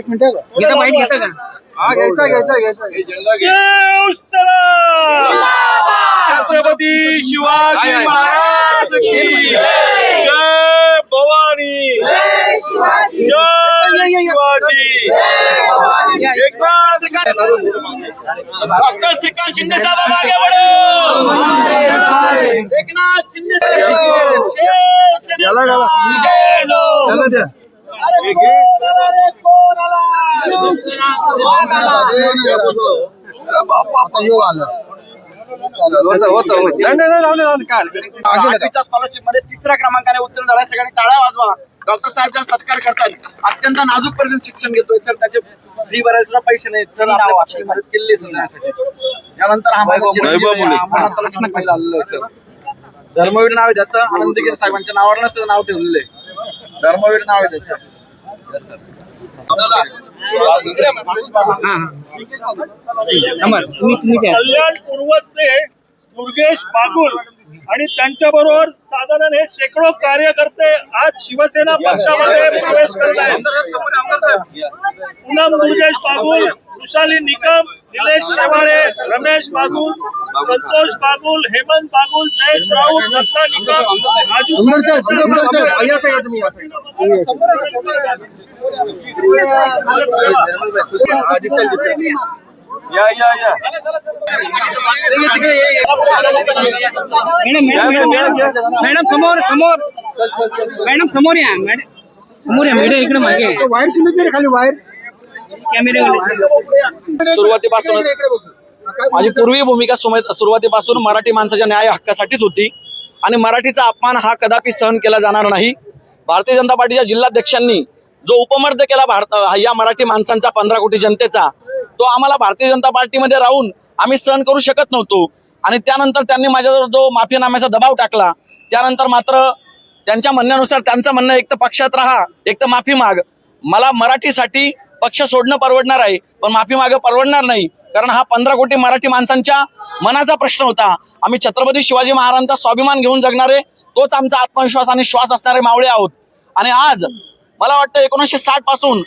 Minute माहिती घेता का? छत्रपती शिवाजी महाराज की जय भवानी, जय शिवाजी, डॉक्टर श्रीकांत शिंदे साहब आगे बढ़ो, एकनाथ शिंदे स्कॉलरशिप मध्ये 3रा क्रमांकाने उत्तीर्ण झालाय. सगळ्यांनी टाळ्या वाजवा. डॉक्टर साहेब सत्कार करतात. अत्यंत नाजूक पर्यंत शिक्षण घेतोय सर. त्याचे फी भरायला सुद्धा पैसे नाहीत सर. आपल्या पक्षाने मदत केलेली आहे समजण्यासाठी. त्यानंतर हा महिला आलेला सर. धर्मवीर नाव आहे त्याचं. आनंदगिरी साहेबांच्या नावावरच नाव ठेवलेलं आहे. धर्मवीर नाव आहे त्याचं. कल्याण पूर्वचे दुर्गेश बागुल आणि त्यांच्याबरोबर साधारण हे शेकडो कार्यकर्ते आज शिवसेना पक्षामध्ये प्रवेश करत आहेत. पूनम दुर्गेश बागुल, वृषाली निकम, निलेश शेवाळे, रमेश बागुल, संतोष बागुल, हेमंत बागुल, जयेश राऊत, दत्ता निकम, राजू मॅडम समोर समोर मॅडम समोर या. मॅडम समोर या. मीडिया इकडे मागे वायर कुठे खाली वायर कॅमेरे. सुरुवातीपासून माझी पूर्वी भूमिका सुरुवातीपासून मराठी माणसाच्या न्याय हक्कासाठीच होती आणि मराठीचा अपमान हा कदापि सहन केला जाणार नाही. भारतीय जनता पार्टीच्या जिल्हाध्यक्षांनी जो उपमर्द केला या मराठी माणसांचा 15 कोटी जनतेचा, तो आम्हाला भारतीय जनता पार्टीमध्ये राहून आम्ही सहन करू शकत नव्हतो. आणि त्यानंतर त्यांनी माझ्यावर जो माफीनाम्याचा दबाव टाकला, त्यानंतर मात्र त्यांच्या म्हणण्यानुसार त्यांचं म्हणणं एक तर पक्षात राहा, एक तर माफी माग. मला मराठीसाठी पक्ष सोडणं परवडणार आहे, पण माफी मागं परवडणार नाही. कारण हा 15 कोटी मराठी माणसांच्या मनाचा प्रश्न होता. आम्ही छत्रपती शिवाजी महाराजांचा स्वाभिमान घेऊन जगणारे, तोच आमचा आत्मविश्वास आणि श्वास असणारे मावळे आहोत. आणि आज मला वाटतं 1960 पासून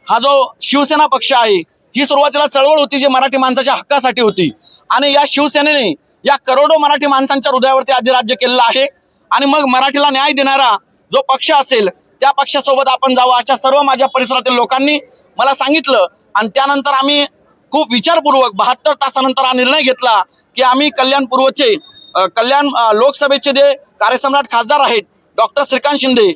हा जो शिवसेना पक्ष आहे, ही सुरुवातीला चळवळ होती जी मराठी माणसाच्या हक्कासाठी होती. आणि या शिवसेनेने या करोडो मराठी माणसांच्या हृदयावरती अधिराज्य केलेलं आहे. आणि मग मराठीला न्याय देणारा जो पक्ष असेल त्या पक्षासोबत आपण जावं अशा सर्व माझ्या परिसरातील लोकांनी मला सांगितलं. आणि त्यानंतर आम्ही खूप विचारपूर्वक 72 तासानंतर हा निर्णय घेतला की आम्ही कल्याण पूर्वचे कल्याण लोकसभेचे जे कार्यसम्राट खासदार आहेत डॉक्टर श्रीकांत शिंदे,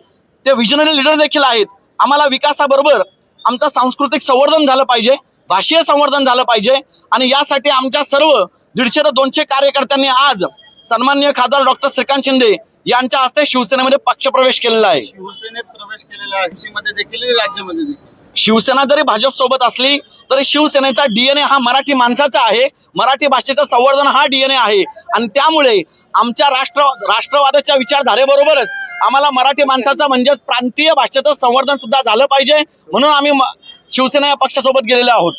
ते विजनरी लीडर देखील आहेत. आम्हाला विकासाबरोबर आमचं सांस्कृतिक संवर्धन झालं पाहिजे, भाषीय संवर्धन झालं पाहिजे. आणि यासाठी आमच्या सर्व 150 ते 200 कार्यकर्त्यांनी आज सन्माननीय खासदार डॉक्टर श्रीकांत शिंदे यांच्या हस्ते शिवसेनेमध्ये पक्षप्रवेश केलेला आहे. शिवसेनेत प्रवेश केलेला आहे, देखील राज्यामध्ये देखील. शिवसेना जरी भाजप सोबत असली तरी शिवसेनेचा DNA हा मराठी माणसाचा आहे. मराठी भाषेचं संवर्धन हा DNA आहे. आणि त्यामुळे आमच्या राष्ट्रवादाच्या विचारधारेबरोबरच आम्हाला मराठी माणसाचा म्हणजेच प्रांतीय भाषेचं संवर्धन सुद्धा झालं पाहिजे. म्हणून आम्ही शिवसेना या पक्षासोबत गेलेलो आहोत.